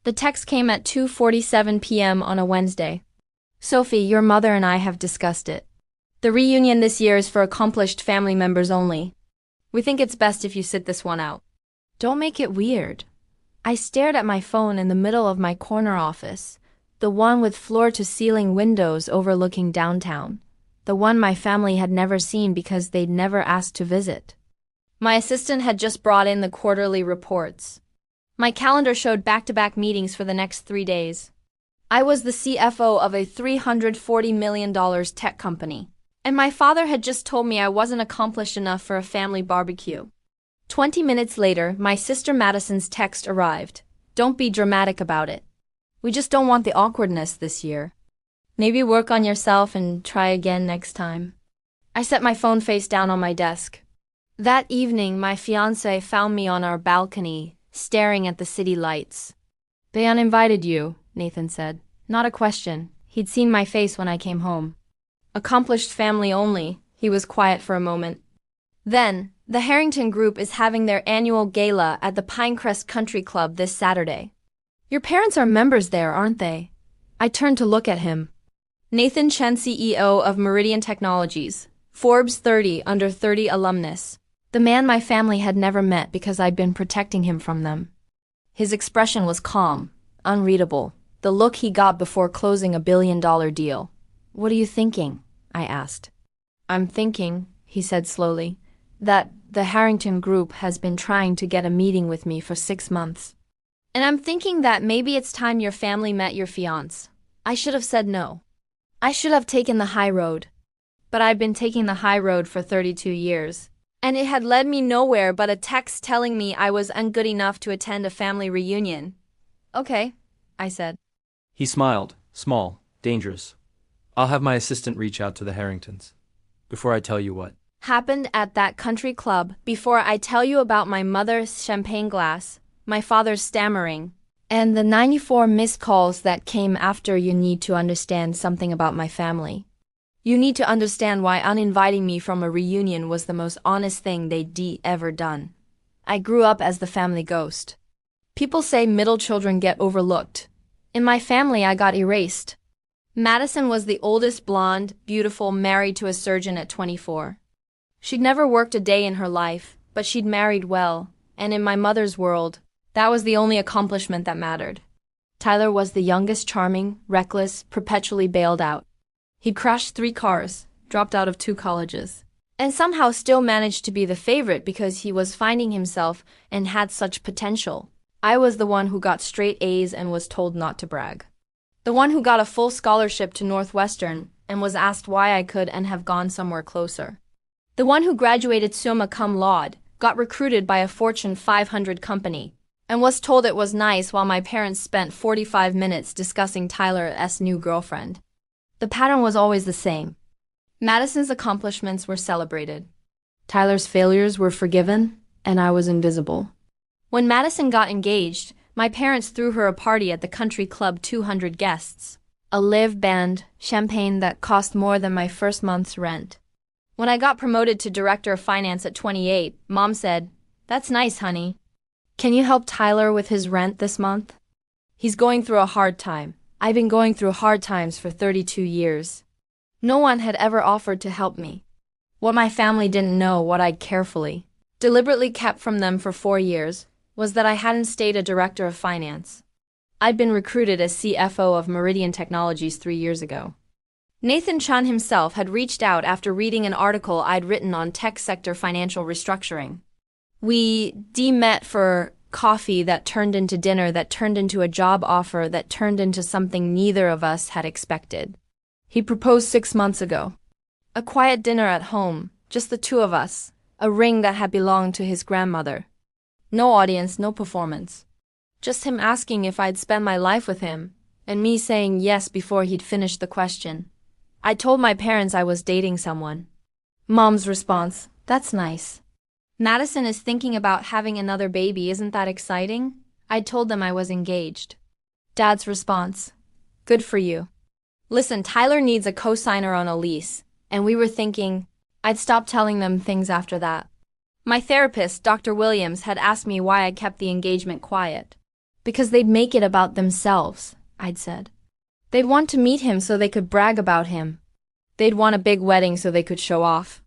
The text came at 2:47 p.m. on a Wednesday. Sophie, your mother and I have discussed it. The reunion this year is for accomplished family members only. We think it's best if you sit this one out. Don't make it weird. I stared at my phone in the middle of my corner office, the one with floor-to-ceiling windows overlooking downtown, the one my family had never seen because they'd never asked to visit. My assistant had just brought in the quarterly reports. My calendar showed back-to-back meetings for the next 3 days. I was the CFO of a $340 million tech company, and my father had just told me I wasn't accomplished enough for a family barbecue. 20 minutes later, my sister Madison's text arrived. Don't be dramatic about it. We just don't want the awkwardness this year. Maybe work on yourself and try again next time. I set my phone face down on my desk. That evening, my fiancé found me on our balcony, staring at the city lights. They uninvited you, Nathan said. Not a question. He'd seen my face when I came home. Accomplished family only. He was quiet for a moment. Then, the Harrington Group is having their annual gala at the Pinecrest Country Club this Saturday. Your parents are members there, aren't they? I turned to look at him. Nathan Chen, CEO of Meridian Technologies, Forbes 30 Under 30 alumnus. The man my family had never met because I'd been protecting him from them. His expression was calm, unreadable, the look he got before closing a billion-dollar deal. What are you thinking? I asked. I'm thinking, he said slowly, that the Harrington Group has been trying to get a meeting with me for 6 months. And I'm thinking that maybe it's time your family met your fiancé. I should have said no. I should have taken the high road. But I've been taking the high road for 32 years. And it had led me nowhere but a text telling me I was ungood enough to attend a family reunion. Okay, I said. He smiled, small, dangerous. I'll have my assistant reach out to the Harringtons. Before I tell you what happened at that country club, before I tell you about my mother's champagne glass, my father's stammering, and the 94 missed calls that came after, you need to understand something about my family. You need to understand why uninviting me from a reunion was the most honest thing they'd ever done. I grew up as the family ghost. People say middle children get overlooked. In my family, I got erased. Madison was the oldest blonde, beautiful, married to a surgeon at 24. She'd never worked a day in her life, but she'd married well, and in my mother's world, that was the only accomplishment that mattered. Tyler was the youngest, charming, reckless, perpetually bailed out. He'd crashed 3 cars, dropped out of 2 colleges, and somehow still managed to be the favorite because he was finding himself and had such potential. I was the one who got straight A's and was told not to brag. The one who got a full scholarship to Northwestern and was asked why I could and have gone somewhere closer. The one who graduated summa cum laude, got recruited by a Fortune 500 company, and was told it was nice while my parents spent 45 minutes discussing Tyler's new girlfriend. The pattern was always the same. Madison's accomplishments were celebrated. Tyler's failures were forgiven, and I was invisible. When Madison got engaged, my parents threw her a party at the country club, 200 guests, a live band, champagne that cost more than my first month's rent. When I got promoted to director of finance at 28, Mom said, "That's nice, honey. Can you help Tyler with his rent this month? He's going through a hard time. I've been going through hard times for 32 years. No one had ever offered to help me. What my family didn't know, what I'd carefully, deliberately kept from them for 4 years, was that I hadn't stayed a director of finance. I'd been recruited as CFO of Meridian Technologies 3 years ago. Nathan Chen himself had reached out after reading an article I'd written on tech sector financial restructuring. We met for coffee that turned into dinner, that turned into a job offer, that turned into something neither of us had expected. He proposed 6 months ago. A quiet dinner at home, just the 2 of us, a ring that had belonged to his grandmother. No audience, no performance. Just him asking if I'd spend my life with him, and me saying yes before he'd finished the question. I told my parents I was dating someone. Mom's response, "That's nice. Madison is thinking about having another baby, isn't that exciting?" I told them I was engaged. Dad's response, "Good for you. Listen, Tyler needs a co-signer on a lease," and we were thinking, I'd stopped telling them things after that. My therapist, Dr. Williams, had asked me why I kept the engagement quiet. Because they'd make it about themselves, I'd said. They'd want to meet him so they could brag about him. They'd want a big wedding so they could show off.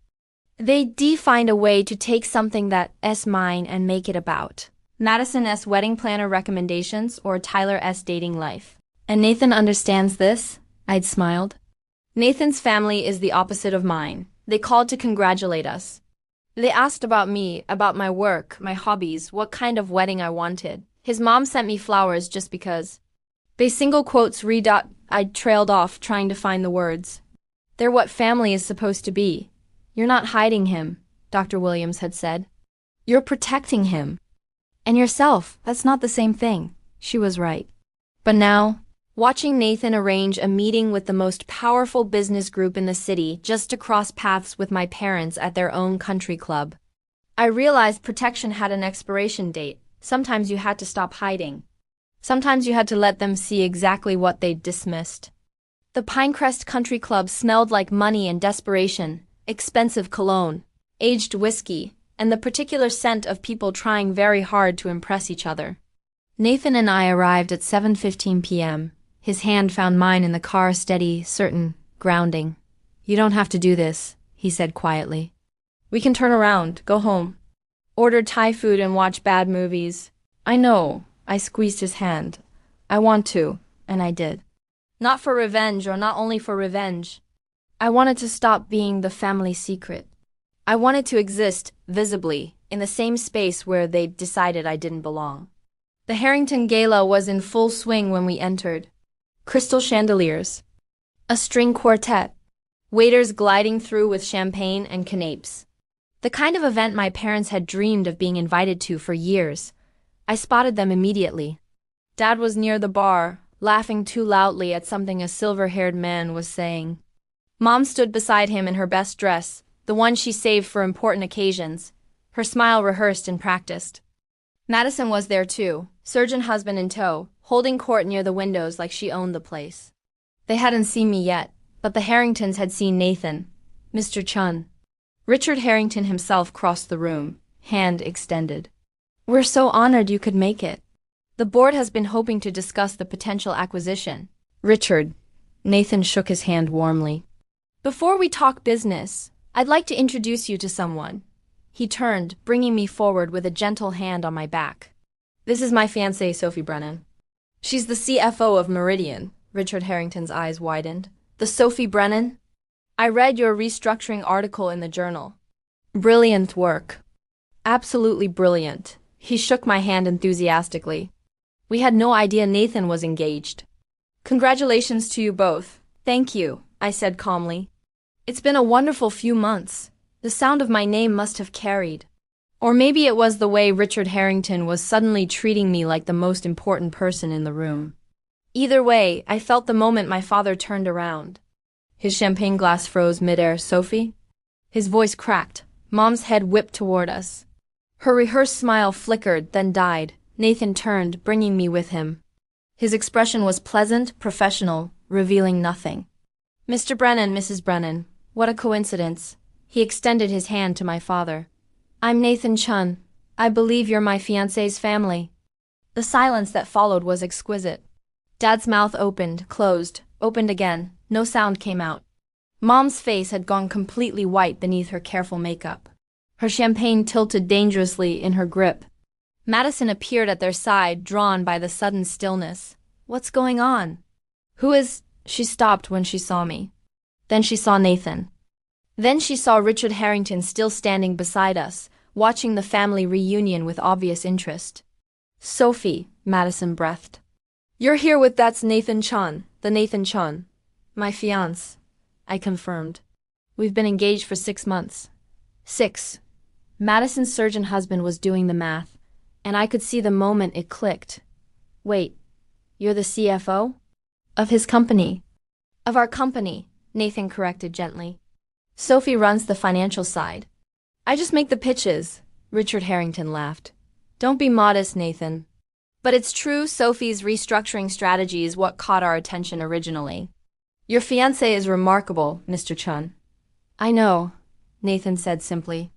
They'd find a way to take something that's mine and make it about Madison's wedding planner recommendations or Tyler's dating life. And Nathan understands this? I'd smiled. Nathan's family is the opposite of mine. They called to congratulate us. They asked about me, about my work, my hobbies, what kind of wedding I wanted. His mom sent me flowers just because. They single quotes read out. I trailed off, trying to find the words. They're what family is supposed to be. You're not hiding him, Dr. Williams had said. You're protecting him. And yourself, that's not the same thing. She was right. But now, watching Nathan arrange a meeting with the most powerful business group in the city just to cross paths with my parents at their own country club, I realized protection had an expiration date. Sometimes you had to stop hiding. Sometimes you had to let them see exactly what they'd dismissed. The Pinecrest Country Club smelled like money and desperation, expensive cologne, aged whiskey, and the particular scent of people trying very hard to impress each other. Nathan and I arrived at 7:15 p.m. His hand found mine in the car, steady, certain, grounding. You don't have to do this, he said quietly. We can turn around, go home. Order Thai food and watch bad movies. I know, I squeezed his hand. I want to, and I did. Not for revenge, or not only for revenge. I wanted to stop being the family secret. I wanted to exist, visibly, in the same space where they'd decided I didn't belong. The Harrington Gala was in full swing when we entered. Crystal chandeliers. A string quartet. Waiters gliding through with champagne and canapes. The kind of event my parents had dreamed of being invited to for years. I spotted them immediately. Dad was near the bar, laughing too loudly at something a silver-haired man was saying. Mom stood beside him in her best dress, the one she saved for important occasions, her smile rehearsed and practiced. Madison was there too, surgeon husband in tow, holding court near the windows like she owned the place. They hadn't seen me yet, but the Harringtons had seen Nathan, Mr. Chun. Richard Harrington himself crossed the room, hand extended. We're so honored you could make it. The board has been hoping to discuss the potential acquisition. Richard. Nathan shook his hand warmly. Before we talk business, I'd like to introduce you to someone. He turned, bringing me forward with a gentle hand on my back. This is my fiancée, Sophie Brennan. She's the CFO of Meridian. Richard Harrington's eyes widened. The Sophie Brennan? I read your restructuring article in the journal. Brilliant work. Absolutely brilliant. He shook my hand enthusiastically. We had no idea Nathan was engaged. Congratulations to you both. Thank you, I said calmly. It's been a wonderful few months. The sound of my name must have carried. Or maybe it was the way Richard Harrington was suddenly treating me like the most important person in the room. Either way, I felt the moment my father turned around. His champagne glass froze midair. Sophie? His voice cracked. Mom's head whipped toward us. Her rehearsed smile flickered, then died. Nathan turned, bringing me with him. His expression was pleasant, professional, revealing nothing. Mr. Brennan, Mrs. Brennan, what a coincidence. He extended his hand to my father. I'm Nathan Chun. I believe you're my fiancé's family. The silence that followed was exquisite. Dad's mouth opened, closed, opened again. No sound came out. Mom's face had gone completely white beneath her careful makeup. Her champagne tilted dangerously in her grip. Madison appeared at their side, drawn by the sudden stillness. What's going on? Who is... She stopped when she saw me. Then she saw Nathan. Then she saw Richard Harrington still standing beside us, watching the family reunion with obvious interest. Sophie, Madison breathed. You're here with that's Nathan Chun, the Nathan Chun. My fiancé, I confirmed. We've been engaged for 6 months. 6. Madison's surgeon husband was doing the math, and I could see the moment it clicked. Wait, you're the CFO? Of his company. Of our company, Nathan corrected gently. Sophie runs the financial side. I just make the pitches, Richard Harrington laughed. Don't be modest, Nathan. But it's true, Sophie's restructuring strategy is what caught our attention originally. Your fiancé is remarkable, Mr. Chun. I know, Nathan said simply.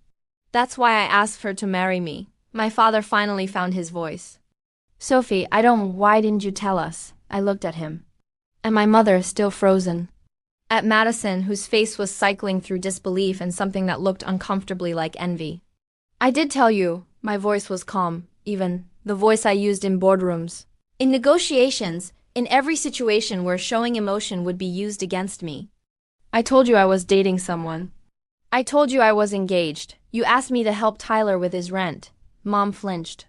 That's why I asked her to marry me. My father finally found his voice. Sophie, why didn't you tell us? I looked at him. And my mother, still frozen. At Madison, whose face was cycling through disbelief and something that looked uncomfortably like envy. I did tell you, my voice was calm, even the voice I used in boardrooms. In negotiations, in every situation where showing emotion would be used against me. I told you I was dating someone. I told you I was engaged. You asked me to help Tyler with his rent. Mom flinched.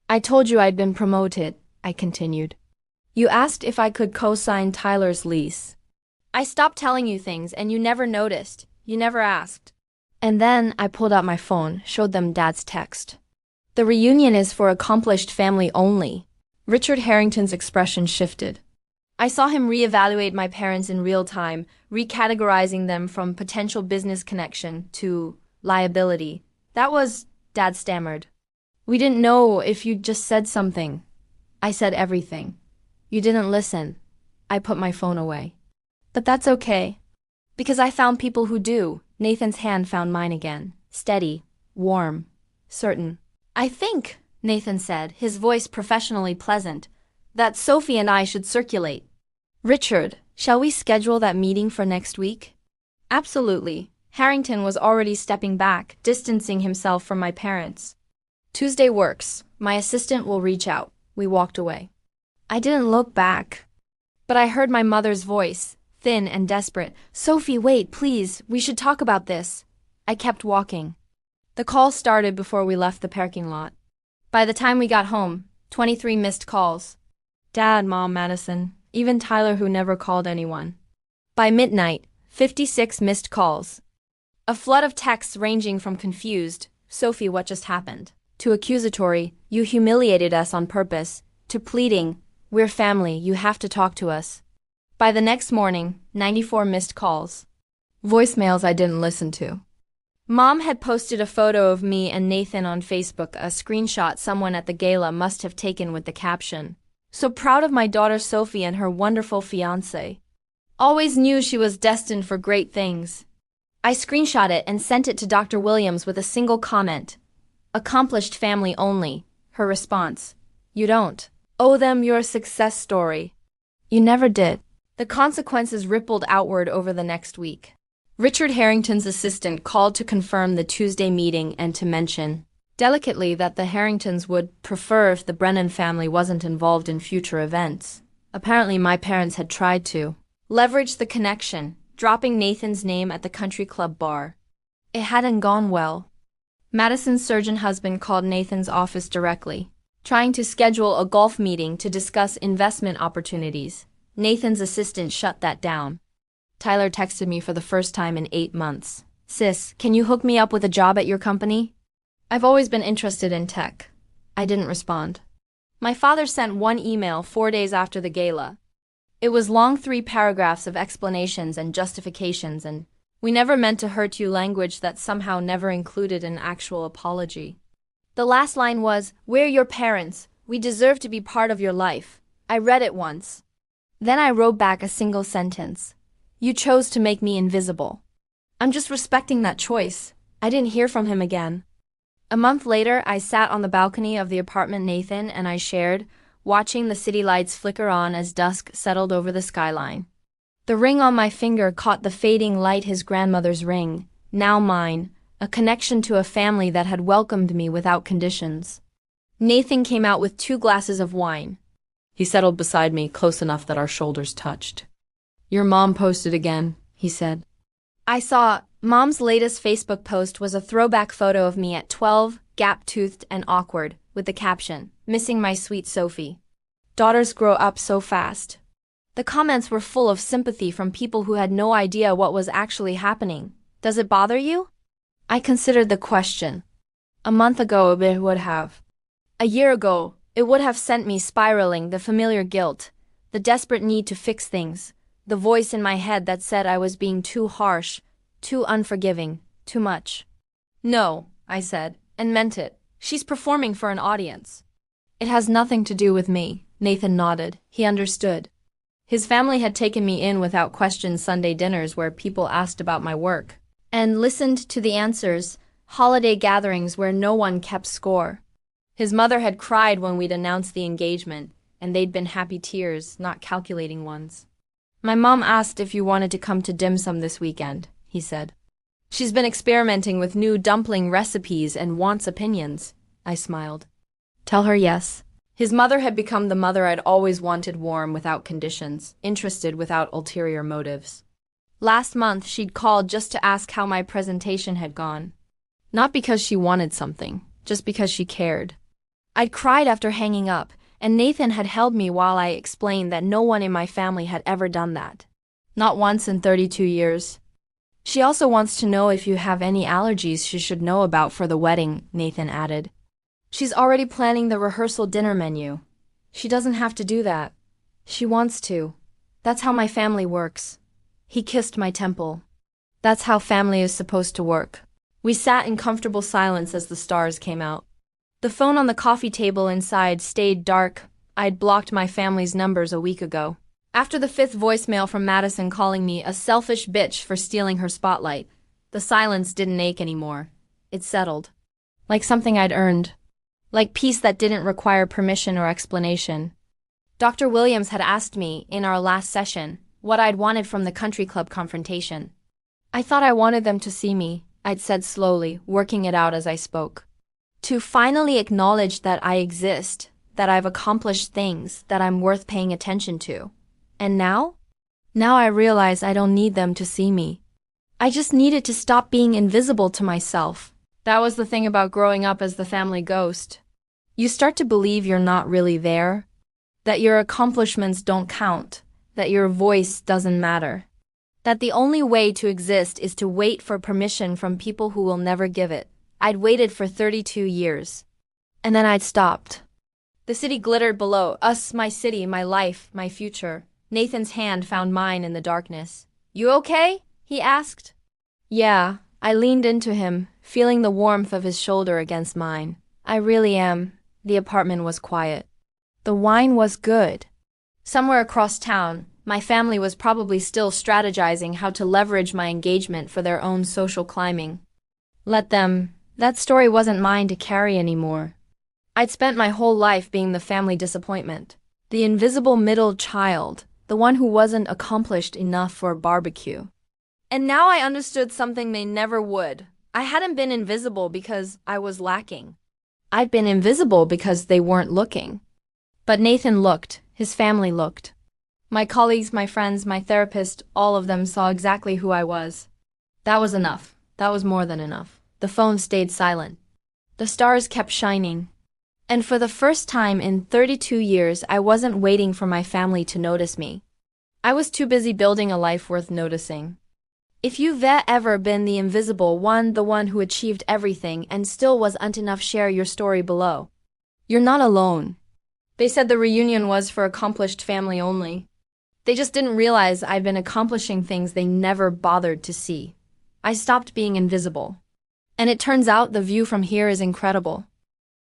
I told you I'd been promoted, I continued. You asked if I could co-sign Tyler's lease. I stopped telling you things and you never noticed. You never asked. And then I pulled out my phone, showed them Dad's text. The reunion is for accomplished family only. Richard Harrington's expression shifted. I saw him reevaluate my parents in real time, recategorizing them from potential business connection to liability. That was, Dad stammered. We didn't know if you just said something. I said everything. You didn't listen. I put my phone away. But that's okay. Because I found people who do. Nathan's hand found mine again. Steady, warm, certain. I think, Nathan said, his voice professionally pleasant, that Sophie and I should circulate. Richard, shall we schedule that meeting for next week? Absolutely. Harrington was already stepping back, distancing himself from my parents. Tuesday works. My assistant will reach out. We walked away. I didn't look back. But I heard my mother's voice, thin and desperate. Sophie, wait, please. We should talk about this. I kept walking. The call started before we left the parking lot. By the time we got home, 23 missed calls. Dad, Mom, Madison, even Tyler who never called anyone. By midnight, 56 missed calls. A flood of texts ranging from confused, Sophie, what just happened, to accusatory, you humiliated us on purpose, to pleading, we're family, you have to talk to us. By the next morning, 94 missed calls. Voicemails I didn't listen to. Mom had posted a photo of me and Nathan on Facebook, a screenshot someone at the gala must have taken with the caption, "So proud of my daughter Sophie and her wonderful fiancé. Always knew she was destined for great things." I screenshot it and sent it to Dr. Williams with a single comment. "Accomplished family only." Her response, "You don't owe them your success story." You never did. The consequences rippled outward over the next week. Richard Harrington's assistant called to confirm the Tuesday meeting and to mention, delicately, that the Harringtons would prefer if the Brennan family wasn't involved in future events. Apparently my parents had tried to leverage the connection, dropping Nathan's name at the country club bar. It hadn't gone well. Madison's surgeon husband called Nathan's office directly, trying to schedule a golf meeting to discuss investment opportunities. Nathan's assistant shut that down. Tyler texted me for the first time in 8 months. "Sis, can you hook me up with a job at your company? I've always been interested in tech." I didn't respond. My father sent one email 4 days after the gala. It was long, 3 paragraphs of explanations and justifications, and "we never meant to hurt you" language that somehow never included an actual apology. The last line was, "We're your parents. We deserve to be part of your life." I read it once. Then I wrote back a single sentence. "You chose to make me invisible." I'm just respecting that choice. I didn't hear from him again. A month later, I sat on the balcony of the apartment Nathan and I shared, watching the city lights flicker on as dusk settled over the skyline. The ring on my finger caught the fading light, his grandmother's ring, now mine, a connection to a family that had welcomed me without conditions. Nathan came out with 2 glasses of wine. He settled beside me, close enough that our shoulders touched. "Your mom posted again," he said. I saw. Mom's latest Facebook post was a throwback photo of me at 12, gap-toothed and awkward, with the caption, "Missing my sweet Sophie. Daughters grow up so fast." The comments were full of sympathy from people who had no idea what was actually happening. Does it bother you? I considered the question. A month ago it would have. A year ago, it would have sent me spiraling, the familiar guilt, the desperate need to fix things, the voice in my head that said I was being too harsh, too unforgiving, too much. "No," I said, and meant it. "She's performing for an audience." "It has nothing to do with me." Nathan nodded. He understood. His family had taken me in without question Sunday dinners where people asked about my work, and listened to the answers, holiday gatherings where no one kept score. His mother had cried when we'd announced the engagement, and they'd been happy tears, not calculating ones. My mom asked if you wanted to come to dim sum this weekend, he said. She's been experimenting with new dumpling recipes and wants opinions, I smiled. Tell her yes. His mother had become the mother I'd always wanted, warm without conditions, interested without ulterior motives. Last month, she'd called just to ask how my presentation had gone. Not because she wanted something, just because she cared. I'd cried after hanging up, and Nathan had held me while I explained that no one in my family had ever done that. Not once in 32 years. She also wants to know if you have any allergies she should know about for the wedding, Nathan added. She's already planning the rehearsal dinner menu. She doesn't have to do that. She wants to. That's how my family works. He kissed my temple. That's how family is supposed to work. We sat in comfortable silence as the stars came out. The phone on the coffee table inside stayed dark. I'd blocked my family's numbers a week ago. After the 5th voicemail from Madison calling me a selfish bitch for stealing her spotlight, the silence didn't ache anymore. It settled. Like something I'd earned. Like peace that didn't require permission or explanation. Dr. Williams had asked me, in our last session, what I'd wanted from the country club confrontation. I thought I wanted them to see me, I'd said slowly, working it out as I spoke. To finally acknowledge that I exist, that I've accomplished things, that I'm worth paying attention to. And now? Now I realize I don't need them to see me. I just needed to stop being invisible to myself. That was the thing about growing up as the family ghost. You start to believe you're not really there, that your accomplishments don't count, that your voice doesn't matter, that the only way to exist is to wait for permission from people who will never give it. I'd waited for 32 years. And then I'd stopped. The city glittered below us, my city, my life, my future. Nathan's hand found mine in the darkness. You okay? He asked. Yeah, I leaned into him, feeling the warmth of his shoulder against mine. I really am. The apartment was quiet. The wine was good. Somewhere across town, my family was probably still strategizing how to leverage my engagement for their own social climbing. Let them. That story wasn't mine to carry anymore. I'd spent my whole life being the family disappointment, the invisible middle child, the one who wasn't accomplished enough for a barbecue. And now I understood something they never would. I hadn't been invisible because I was lacking. I'd been invisible because they weren't looking. But Nathan looked, his family looked. My colleagues, my friends, my therapist, all of them saw exactly who I was. That was enough. That was more than enough. The phone stayed silent. The stars kept shining. And for the first time in 32 years, I wasn't waiting for my family to notice me. I was too busy building a life worth noticing. If you've ever been the invisible one, the one who achieved everything and still wasn't enough, share your story below. You're not alone. They said the reunion was for accomplished family only. They just didn't realize I'd been accomplishing things they never bothered to see. I stopped being invisible. And it turns out the view from here is incredible.